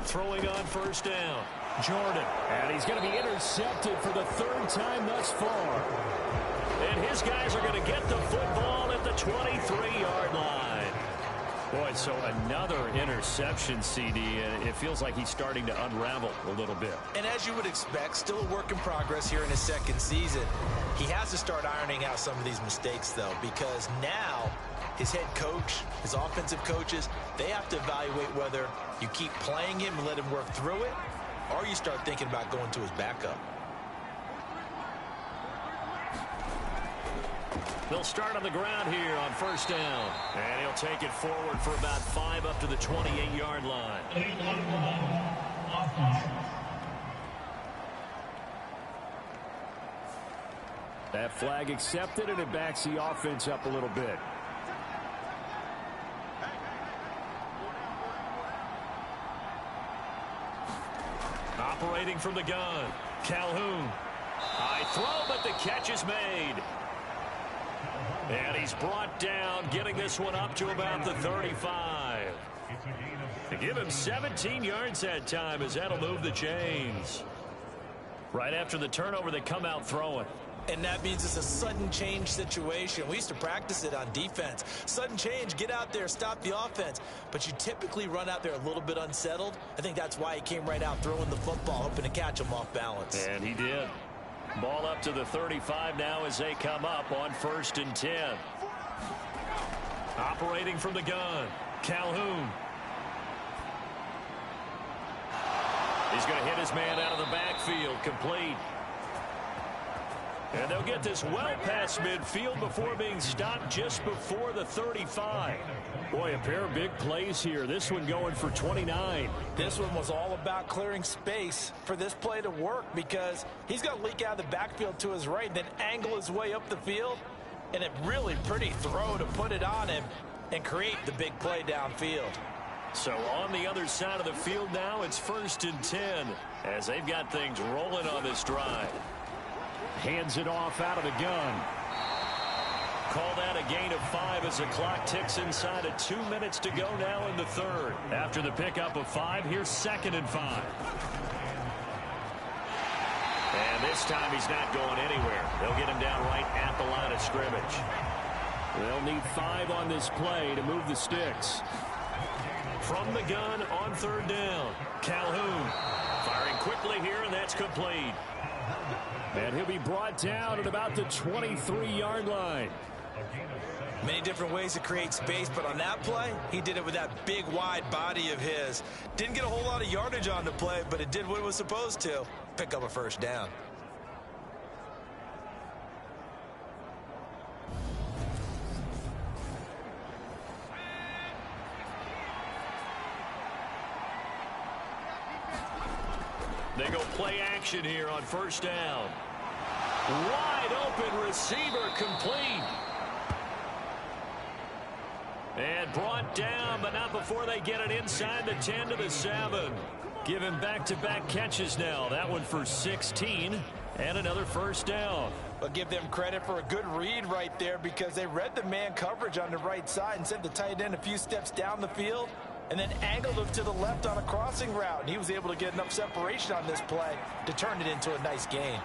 Throwing on 1st down, Jordan. And he's going to be intercepted for the 3rd time thus far. And his guys are going to get the football at the 23-yard line. Boy, so another interception, CD, and it feels like he's starting to unravel a little bit. And as you would expect, still a work in progress here in his 2nd season. He has to start ironing out some of these mistakes, though, because now his head coach, his offensive coaches, they have to evaluate whether you keep playing him and let him work through it, or you start thinking about going to his backup. They'll start on the ground here on 1st down. And he'll take it forward for about 5 up to the 28-yard line. That flag accepted, and it backs the offense up a little bit. Operating from the gun, Calhoun. High throw, but the catch is made. And he's brought down, getting this one up to about the 35. To give him 17 yards that time, as that'll move the chains. Right after the turnover, they come out throwing. And that means it's a sudden change situation. We used to practice it on defense. Sudden change, get out there, stop the offense. But you typically run out there a little bit unsettled. I think that's why he came right out throwing the football, hoping to catch him off balance. And he did. Ball up to the 35 now as they come up on 1st and 10. Operating from the gun, Calhoun. He's going to hit his man out of the backfield, complete. And they'll get this well past midfield before being stopped just before the 35. Boy, a pair of big plays here. This one going for 29. This one was all about clearing space for this play to work because he's going to leak out of the backfield to his right, then angle his way up the field. And a really pretty throw to put it on him and create the big play downfield. So on the other side of the field now, it's 1st and 10 as they've got things rolling on this drive. Hands it off out of the gun. Call that a gain of 5 as the clock ticks inside of 2 minutes to go now in the third. After the pickup of 5, here's 2nd and 5. And this time he's not going anywhere. They'll get him down right at the line of scrimmage. They'll need 5 on this play to move the sticks. From the gun on 3rd down, Calhoun firing quickly here, and that's complete. And he'll be brought down at about the 23-yard line. Many different ways to create space, but on that play, he did it with that big, wide body of his. Didn't get a whole lot of yardage on the play, but it did what it was supposed to. Pick up a 1st down. They go play action here on 1st down. Wide open receiver, complete. And brought down, but not before they get it inside the 10 to the 7. Give him back-to-back catches now. That one for 16 and another 1st down. But give them credit for a good read right there because they read the man coverage on the right side and sent the tight end a few steps down the field and then angled him to the left on a crossing route. And he was able to get enough separation on this play to turn it into a nice gain.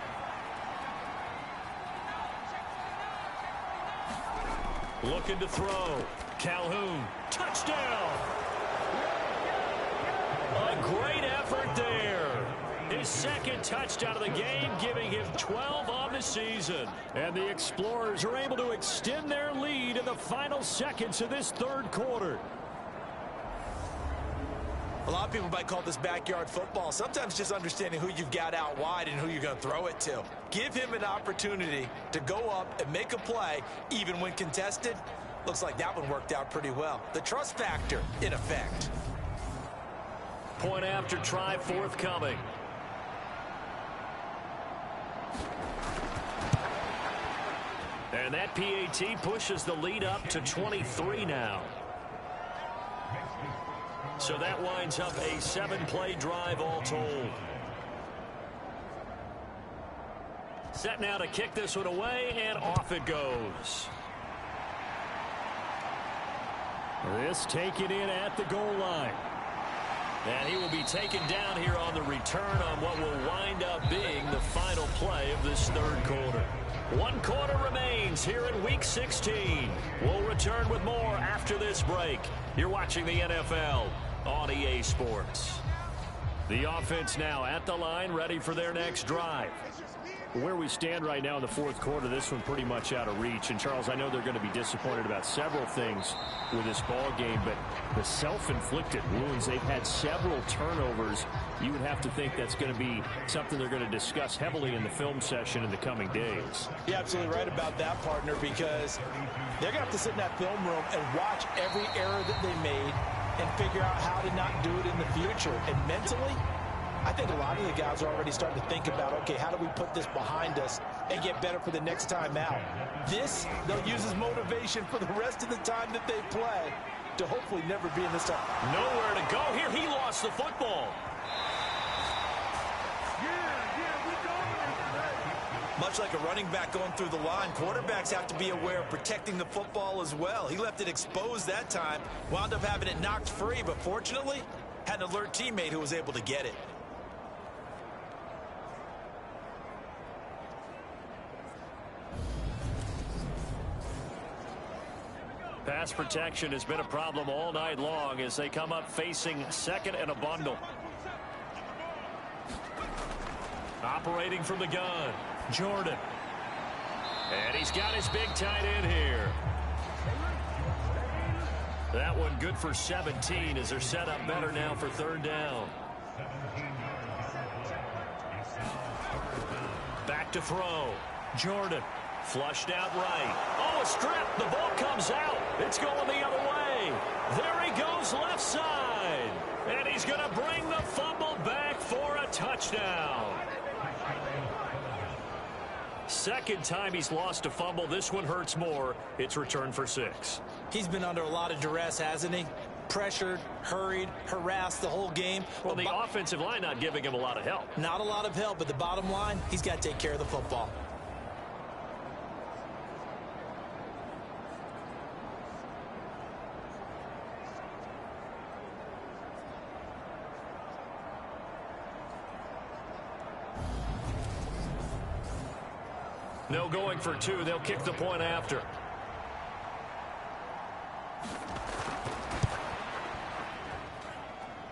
Looking to throw. Calhoun, touchdown. A great effort there. His 2nd touchdown of the game, giving him 12 on the season. And the Explorers are able to extend their lead in the final seconds of this 3rd quarter. A lot of people might call this backyard football. Sometimes just understanding who you've got out wide and who you're going to throw it to. Give him an opportunity to go up and make a play, even when contested. Looks like that one worked out pretty well. The trust factor in effect. Point after try forthcoming. And that PAT pushes the lead up to 23 now. So that winds up a 7-play drive all told. Set now to kick this one away, and off it goes. This taken in at the goal line. And he will be taken down here on the return on what will wind up being the final play of this 3rd quarter. 1 quarter remains here in Week 16. We'll return with more after this break. You're watching the NFL on EA Sports. The offense now at the line, ready for their next drive. Where we stand right now in the 4th quarter, this one pretty much out of reach. And, Charles, I know they're going to be disappointed about several things with this ball game, but the self-inflicted wounds, they've had several turnovers. You would have to think that's going to be something they're going to discuss heavily in the film session in the coming days. You're absolutely right about that, partner, because they're going to have to sit in that film room and watch every error that they made and figure out how to not do it in the future. And mentally, I think a lot of the guys are already starting to think about, okay, how do we put this behind us and get better for the next time out? This, they'll use as motivation for the rest of the time that they play to hopefully never be in this time. Nowhere to go here. He lost the football. Much like a running back going through the line, quarterbacks have to be aware of protecting the football as well. He left it exposed that time, wound up having it knocked free, but fortunately, had an alert teammate who was able to get it. Pass protection has been a problem all night long as they come up facing 2nd and a bundle. Operating from the gun, Jordan. And he's got his big tight end here. That one good for 17 as they're set up better now for 3rd down. Back to throw. Jordan. Flushed out right. Oh, a strip. The ball comes out. It's going the other way. There he goes left side. And he's going to bring the fumble back for a touchdown. Second time he's lost a fumble. This one hurts more. It's returned for 6. He's been under a lot of duress, hasn't he? Pressured, hurried, harassed the whole game. Well, the offensive line not giving him a lot of help. Not a lot of help, but the bottom line, he's got to take care of the football. No going for 2. They'll kick the point after.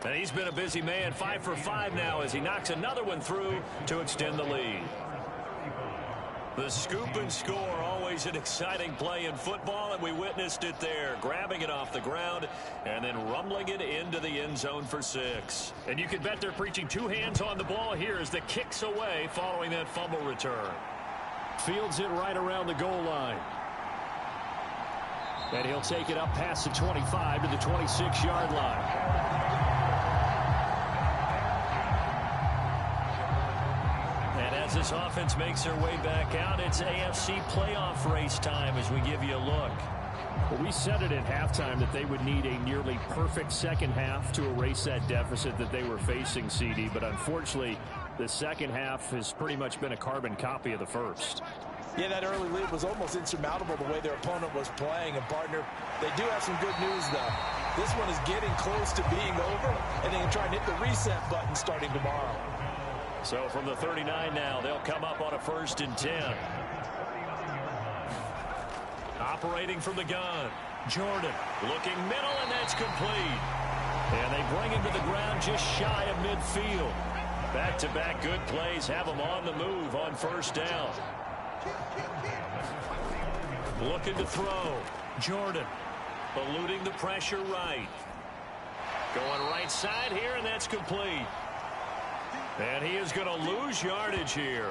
And he's been a busy man. 5 for 5 now as he knocks another one through to extend the lead. The scoop and score, always an exciting play in football, and we witnessed it there. Grabbing it off the ground and then rumbling it into the end zone for 6. And you can bet they're preaching 2 hands on the ball here as the kick's away following that fumble return. Fields it right around the goal line. And he'll take it up past the 25 to the 26-yard line. And as this offense makes their way back out, it's AFC playoff race time as we give you a look. Well, we said it at halftime that they would need a nearly perfect second half to erase that deficit that they were facing, CD. But unfortunately, the second half has pretty much been a carbon copy of the first. Yeah, that early lead was almost insurmountable the way their opponent was playing. And, partner, they do have some good news, though. This one is getting close to being over, and they can try and hit the reset button starting tomorrow. So from the 39 now, they'll come up on a 1st and 10. Operating from the gun. Jordan looking middle, and that's complete. And they bring him to the ground just shy of midfield. Back-to-back good plays have him on the move on 1st down. Looking to throw. Jordan eluding the pressure right. Going right side here, and that's complete. And he is going to lose yardage here.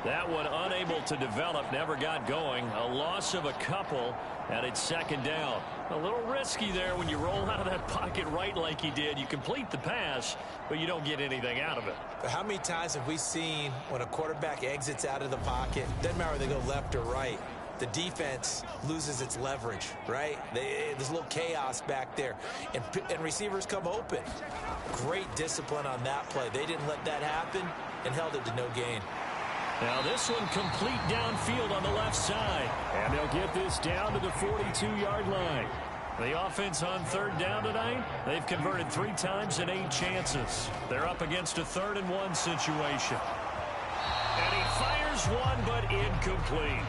That one unable to develop, never got going. A loss of a couple, and it's 2nd down. A little risky there when you roll out of that pocket right like he did. You complete the pass, but you don't get anything out of it. But how many times have we seen when a quarterback exits out of the pocket, doesn't matter whether they go left or right, the defense loses its leverage, right? There's a little chaos back there, and receivers come open. Great discipline on that play. They didn't let that happen and held it to no gain. Now this one complete downfield on the left side. And they'll get this down to the 42-yard line. The offense on 3rd down tonight, they've converted 3 times in 8 chances. They're up against a 3rd and 1 situation. And he fires one, but incomplete.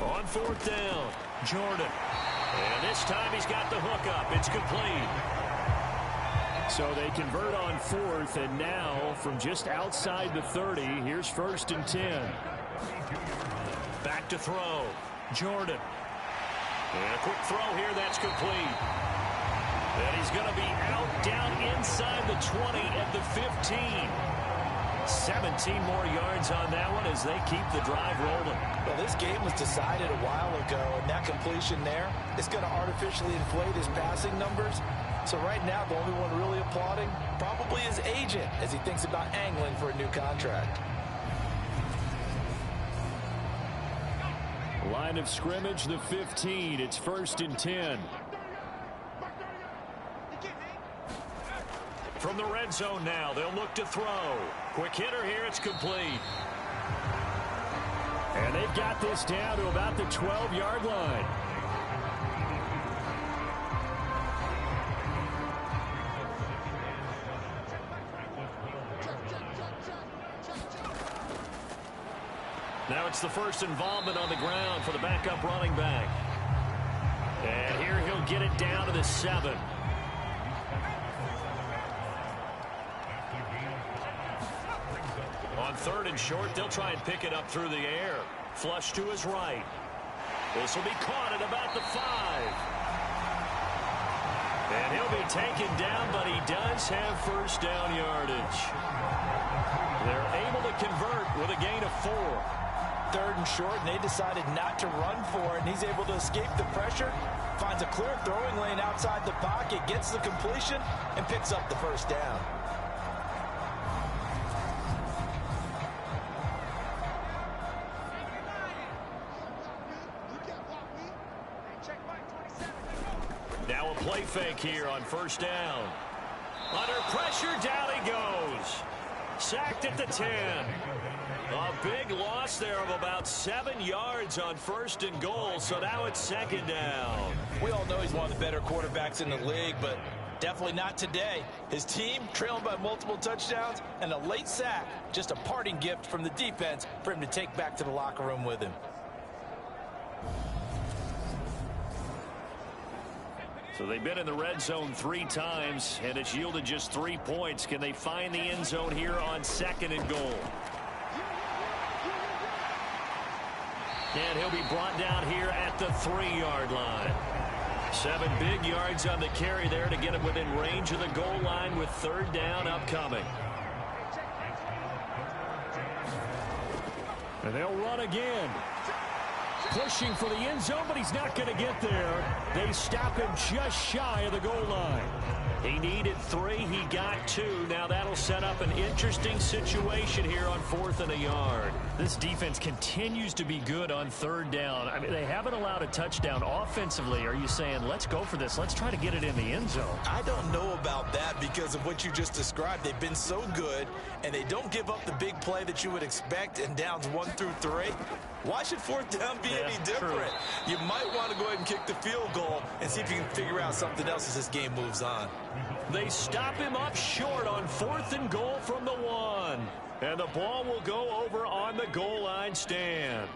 On 4th down, Jordan. And this time he's got the hook up. It's complete. So they convert on 4th, and now from just outside the 30, here's 1st and 10. Back to throw. Jordan. And a quick throw here. That's complete. And he's going to be out down inside the 20 at the 15. 17 more yards on that one as they keep the drive rolling. Well, this game was decided a while ago, and that completion there is going to artificially inflate his passing numbers. So right now, the only one really applauding probably his agent as he thinks about angling for a new contract. Line of scrimmage, the 15. It's 1st and 10. From the red zone now, they'll look to throw. Quick hitter here, it's complete. And they've got this down to about the 12-yard line. Now it's the first involvement on the ground for the backup running back. And here he'll get it down to the 7. On 3rd and short, they'll try and pick it up through the air. Flush to his right. This will be caught at about the 5. And he'll be taken down, but he does have first down yardage. They're able to convert with a gain of 4. 3rd and short, and they decided not to run for it, and he's able to escape the pressure, finds a clear throwing lane outside the pocket, gets the completion, and picks up the first down. Now a play fake here on first down. Under pressure, down he goes. Sacked at the 10. A big loss there of about 7 yards on 1st and goal, so now it's 2nd down. We all know he's one of the better quarterbacks in the league, but definitely not today. His team trailing by multiple touchdowns and a late sack, just a parting gift from the defense for him to take back to the locker room with him. So they've been in the red zone 3 times, and it's yielded just 3 points. Can they find the end zone here on 2nd and goal? And he'll be brought down here at the 3-yard line. 7 big yards on the carry there to get him within range of the goal line with 3rd down upcoming. And they'll run again. Pushing for the end zone, but he's not going to get there. They stop him just shy of the goal line. He needed 3. He got 2. Now that'll set up an interesting situation here on 4th and a yard. This defense continues to be good on 3rd down. I mean, they haven't allowed a touchdown offensively. Are you saying, let's go for this? Let's try to get it in the end zone. I don't know about that because of what you just described. They've been so good, and they don't give up the big play that you would expect in downs 1 through 3. Why should 4th down be any different? True. You might want to go ahead and kick the field goal and see if you can figure out something else as this game moves on. They stop him up short on 4th and goal from the 1. And the ball will go over on the goal line stand.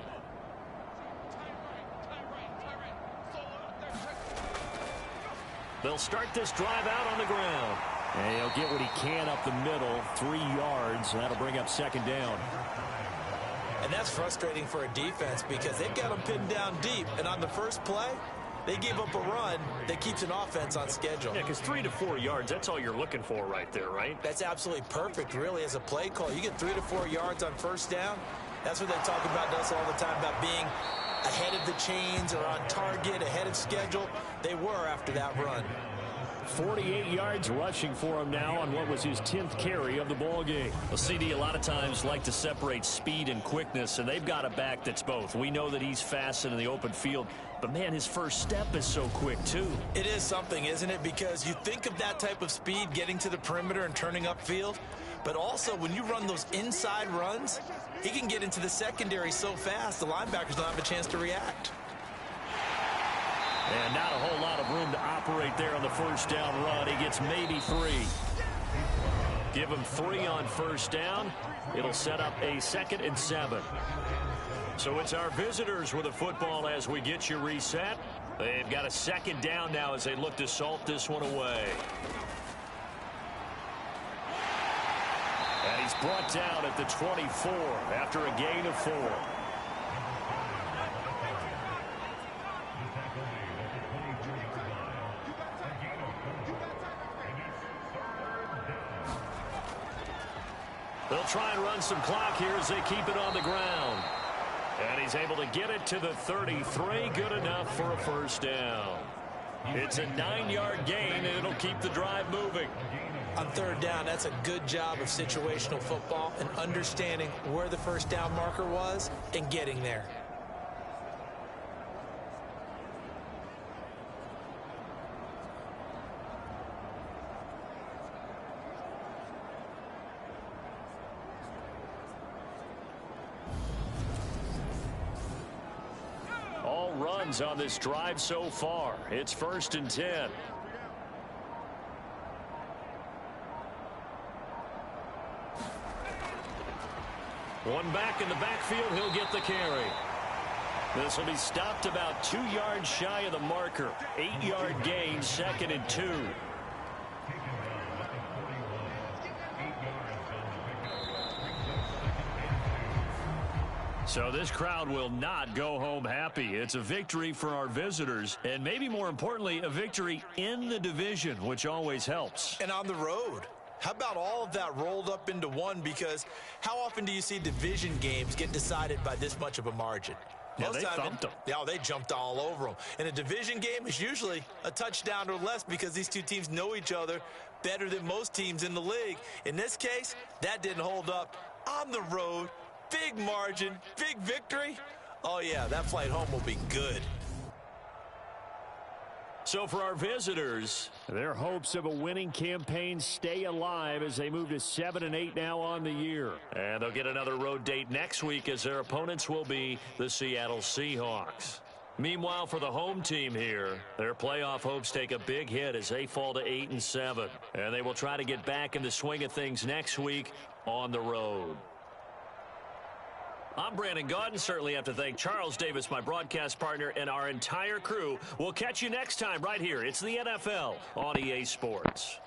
They'll start this drive out on the ground. And he'll get what he can up the middle, 3 yards. That'll bring up 2nd down. And that's frustrating for a defense because they've got them pinned down deep. And on the first play, they gave up a run that keeps an offense on schedule. Yeah, because 3 to 4 yards, that's all you're looking for right there, right? That's absolutely perfect, really, as a play call. You get 3 to 4 yards on 1st down. That's what they talk about us all the time, about being ahead of the chains or on target, ahead of schedule. They were after that run. 48 yards rushing for him now on what was his 10th carry of the ball game. Well, CD a lot of times like to separate speed and quickness, and they've got a back that's both. We know that he's fast in the open field, but, man, his first step is so quick, too. It is something, isn't it? Because you think of that type of speed getting to the perimeter and turning upfield, but also when you run those inside runs, he can get into the secondary so fast the linebackers don't have a chance to react. And not a whole lot of room to operate there on the 1st down run. He gets maybe 3. Give him 3 on 1st down. It'll set up a 2nd and 7. So it's our visitors with the football as we get you reset. They've got a 2nd down now as they look to salt this one away. And he's brought down at the 24 after a gain of 4. They'll try and run some clock here as they keep it on the ground. And he's able to get it to the 33. Good enough for a 1st down. It's a 9-yard gain, and it'll keep the drive moving. On 3rd down, that's a good job of situational football and understanding where the 1st down marker was and getting there. All runs on this drive so far. It's 1st and 10. One back in the backfield. He'll get the carry. This will be stopped about 2 yards shy of the marker. 8-yard gain, 2nd and 2. So this crowd will not go home happy. It's a victory for our visitors, and maybe more importantly, a victory in the division, which always helps. And on the road. How about all of that rolled up into one? Because how often do you see division games get decided by this much of a margin? Yeah, they thumped them. Yeah, they jumped all over them. And a division game is usually a touchdown or less because these two teams know each other better than most teams in the league. In this case, that didn't hold up. On the road, big margin, big victory. Oh, yeah, that flight home will be good. So for our visitors, their hopes of a winning campaign stay alive as they move to 7-8 now on the year. and they'll get another road date next week as their opponents will be the Seattle Seahawks. Meanwhile, for the home team here, their playoff hopes take a big hit as they fall to 8-7. And they will try to get back in the swing of things next week on the road. I'm Brandon Gaudin. Certainly have to thank Charles Davis, my broadcast partner, and our entire crew. We'll catch you next time right here. It's the NFL on EA Sports.